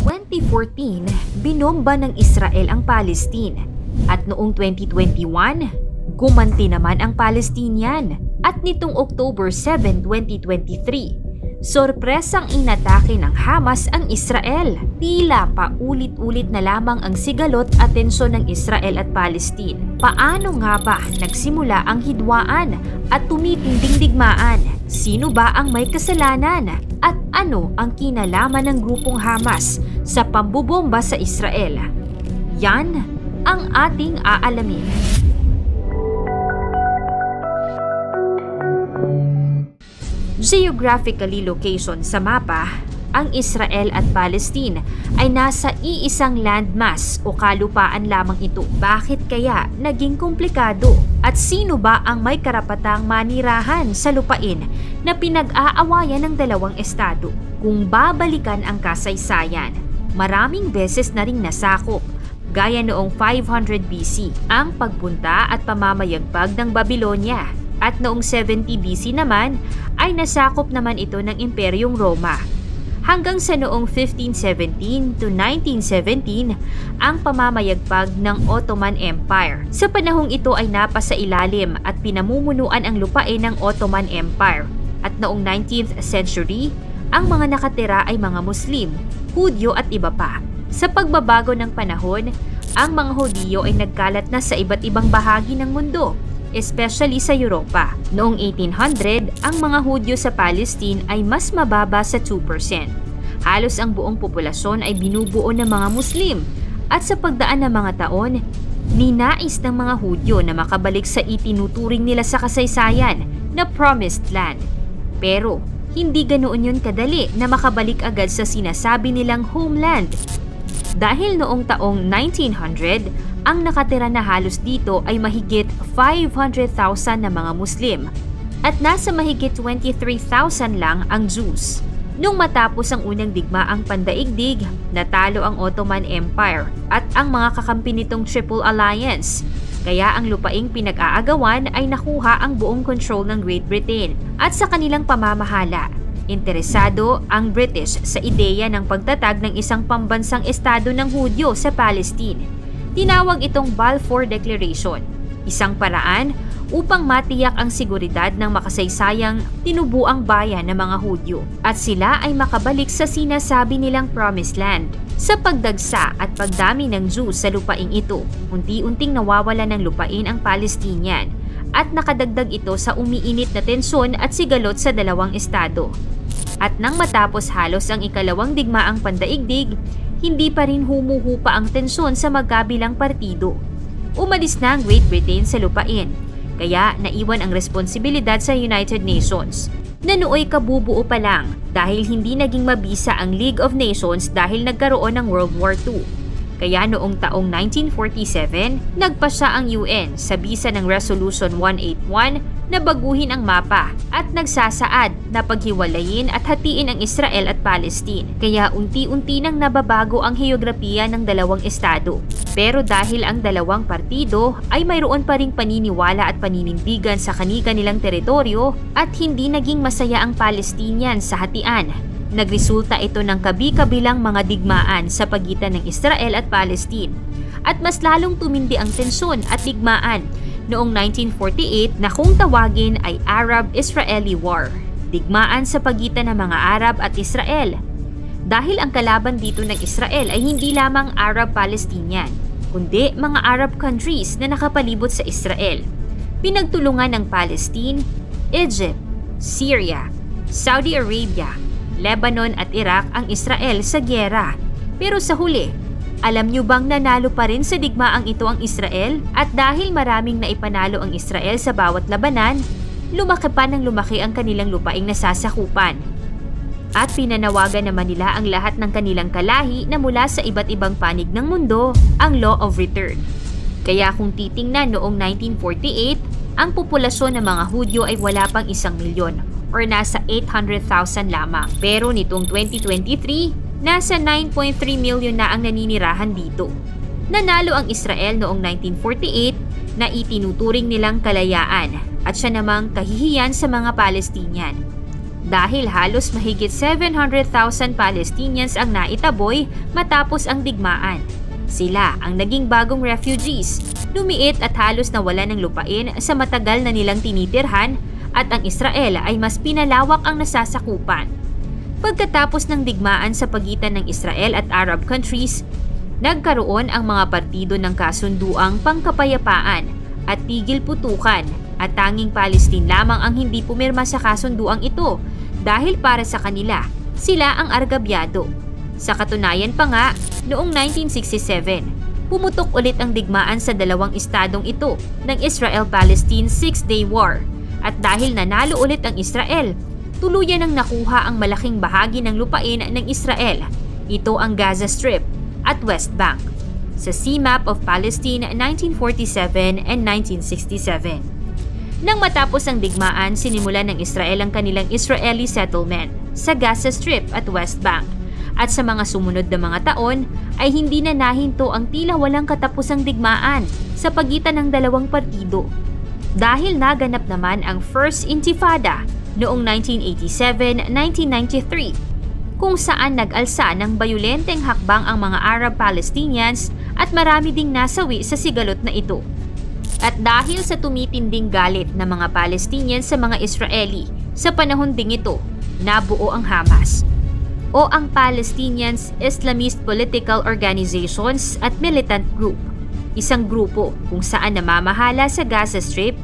2014, binomba ng Israel ang Palestine. At noong 2021, gumanti naman ang Palestinian. At nitong October 7, 2023, sorpresang inatake ng Hamas ang Israel. Tila paulit-ulit na lamang ang sigalot at tensyon ng Israel at Palestine. Paano nga ba nagsimula ang hidwaan at tumitinding digmaan? Sino ba ang may kasalanan? At ano ang kinalaman ng grupong Hamas sa pambubomba sa Israel? Yan ang ating aalamin. Geographically location sa mapa, ang Israel at Palestine ay nasa iisang landmass o kalupaan lamang ito. Bakit kaya naging komplikado? At sino ba ang may karapatang manirahan sa lupain na pinag-aawayan ng dalawang estado? Kung babalikan ang kasaysayan, maraming beses na ring nasakop. Gaya noong 500 BC, ang pagpunta at pamamayagpag ng Babylonia. At noong 70 BC naman, ay nasakop naman ito ng Imperyong Roma. Hanggang sa noong 1517 to 1917, ang pamamayagpag ng Ottoman Empire. Sa panahong ito ay napasa ilalim at pinamumunuan ang lupain ng Ottoman Empire. At noong 19th century, ang mga nakatira ay mga Muslim, Hudyo at iba pa. Sa pagbabago ng panahon, ang mga Hudyo ay nagkalat na sa iba't ibang bahagi ng mundo, especially sa Europa. Noong 1800, ang mga Hudyo sa Palestine ay mas mababa sa 2%. Halos ang buong populasyon ay binubuo ng mga Muslim. At sa pagdaan ng mga taon, ninais ng mga Hudyo na makabalik sa itinuturing nila sa kasaysayan na Promised Land. Pero hindi ganoon yun kadali na makabalik agad sa sinasabi nilang homeland. Dahil noong taong 1900, ang nakatira na halos dito ay mahigit 500,000 na mga Muslim at nasa mahigit 23,000 lang ang Jews. Nung matapos ang unang digmaang pandaigdig, natalo ang Ottoman Empire at ang mga kakampi nitong Triple Alliance. Kaya ang lupaing pinag-aagawan ay nakuha ang buong control ng Great Britain at sa kanilang pamamahala. Interesado ang British sa ideya ng pagtatag ng isang pambansang estado ng Hudyo sa Palestine. Tinawag itong Balfour Declaration, isang paraan upang matiyak ang seguridad ng makasaysayang tinubuang bayan ng mga Hudyo at sila ay makabalik sa sinasabi nilang Promised Land. Sa pagdagsa at pagdami ng Jews sa lupaing ito, unti-unting nawawala ng lupain ang Palestinian at nakadagdag ito sa umiinit na tensyon at sigalot sa dalawang estado. At nang matapos halos ang ikalawang digmaang pandaigdig, hindi pa rin humuhupa ang tensyon sa magkabilang partido. Umalis na ang Great Britain sa lupain, kaya naiwan ang responsibilidad sa United Nations, na nooy kabubuo pa lang dahil hindi naging mabisa ang League of Nations dahil nagkaroon ng World War II. Kaya noong taong 1947, nagpasya ang UN sa bisa ng Resolution 181 na baguhin ang mapa at nagsasaad na paghiwalayin at hatiin ang Israel at Palestine. Kaya unti-unti nang nababago ang heograpiya ng dalawang estado. Pero dahil ang dalawang partido ay mayroon pa ring paniniwala at paninindigan sa kani-kanilang teritoryo at hindi naging masaya ang Palestinian sa hatian, nagresulta ito ng kabi-kabilang mga digmaan sa pagitan ng Israel at Palestine. At mas lalong tumindi ang tensyon at digmaan noong 1948 na kung tawagin ay Arab-Israeli War, digmaan sa pagitan ng mga Arab at Israel. Dahil ang kalaban dito ng Israel ay hindi lamang Arab-Palestinian, kundi mga Arab countries na nakapalibot sa Israel. Pinagtulungan ng Palestine, Egypt, Syria, Saudi Arabia, Lebanon at Iraq ang Israel sa gyera. Pero sa huli, alam nyo bang nanalo pa rin sa digmaang ito ang Israel? At dahil maraming naipanalo ang Israel sa bawat labanan, lumaki pa ng lumaki ang kanilang lupaing nasasakupan. At pinanawagan naman nila ang lahat ng kanilang kalahi na mula sa iba't ibang panig ng mundo ang Law of Return. Kaya kung titingnan noong 1948, ang populasyon ng mga Hudyo ay wala pang 1 milyon or nasa 800,000 lamang. Pero nitong 2023, nasa 9.3 million na ang naninirahan dito. Nanalo ang Israel noong 1948 na itinuturing nilang kalayaan at siya namang kahihiyan sa mga Palestinian. dahil halos mahigit 700,000 Palestinians ang naitaboy matapos ang digmaan. Sila ang naging bagong refugees, lumiit at halos nawala ng lupain sa matagal na nilang tinitirhan at ang Israel ay mas pinalawak ang nasasakupan. Pagkatapos ng digmaan sa pagitan ng Israel at Arab countries, nagkaroon ang mga partido ng kasunduang pangkapayapaan at tigil putukan at tanging Palestine lamang ang hindi pumirma sa kasunduang ito dahil para sa kanila, sila ang argabyado. Sa katunayan pa nga, noong 1967, pumutok ulit ang digmaan sa dalawang estadong ito ng Israel-Palestine Six-Day War at dahil nanalo ulit ang Israel, tuluyan ang nakuha ang malaking bahagi ng lupain ng Israel. Ito ang Gaza Strip at West Bank sa Sea Map of Palestine 1947 and 1967. Nang matapos ang digmaan, sinimulan ng Israel ang kanilang Israeli settlement sa Gaza Strip at West Bank. At sa mga sumunod na mga taon ay hindi na nahinto ang tila walang katapusang digmaan sa pagitan ng dalawang partido. Dahil naganap naman ang First Intifada noong 1987-1993 kung saan nag-alsa ng bayolenteng hakbang ang mga Arab Palestinians at marami ding nasawi sa sigalot na ito. At dahil sa tumitinding galit ng mga Palestinians sa mga Israeli sa panahon ding ito, nabuo ang Hamas o ang Palestinians Islamist Political Organizations at Militant Group, isang grupo kung saan namamahala sa Gaza Strip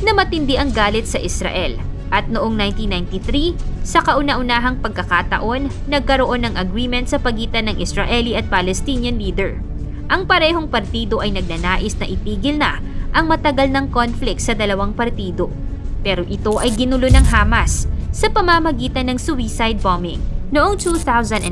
na matindi ang galit sa Israel. At noong 1993, sa kauna-unahang pagkakataon, nagkaroon ng agreement sa pagitan ng Israeli at Palestinian leader. Ang parehong partido ay nagnanais na itigil na ang matagal ng conflict sa dalawang partido. Pero ito ay ginulo ng Hamas sa pamamagitan ng suicide bombing. Noong 2005,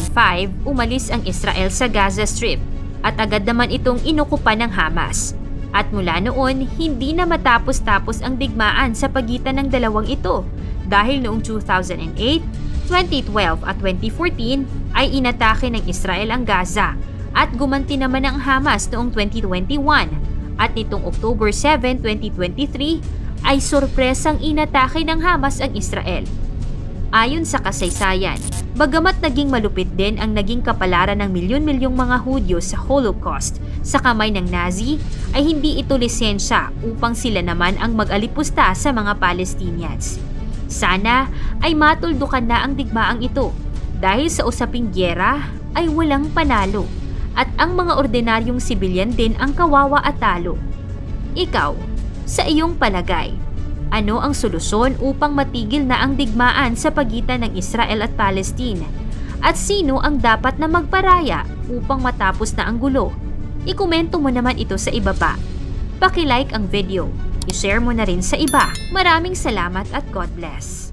umalis ang Israel sa Gaza Strip at agad naman itong inukupan ng Hamas. At mula noon, hindi na matapos-tapos ang digmaan sa pagitan ng dalawang ito dahil noong 2008, 2012 at 2014 ay inatake ng Israel ang Gaza at gumanti naman ang Hamas noong 2021 at nitong October 7, 2023 ay sorpresang inatake ng Hamas ang Israel. Ayon sa kasaysayan, bagamat naging malupit din ang naging kapalaran ng milyon-milyong mga Hudyo sa Holocaust sa kamay ng Nazi, ay hindi ito lisensya upang sila naman ang mag-alipusta sa mga Palestinians. Sana ay matuldukan na ang digmaang ito dahil sa usaping gyera ay walang panalo at ang mga ordinaryong sibilyan din ang kawawa at talo. Ikaw, sa iyong palagay, ano ang solusyon upang matigil na ang digmaan sa pagitan ng Israel at Palestine? At sino ang dapat na magparaya upang matapos na ang gulo? Ikomento mo naman ito sa ibaba. Paki-like ang video. I-share mo na rin sa iba. Maraming salamat at God bless.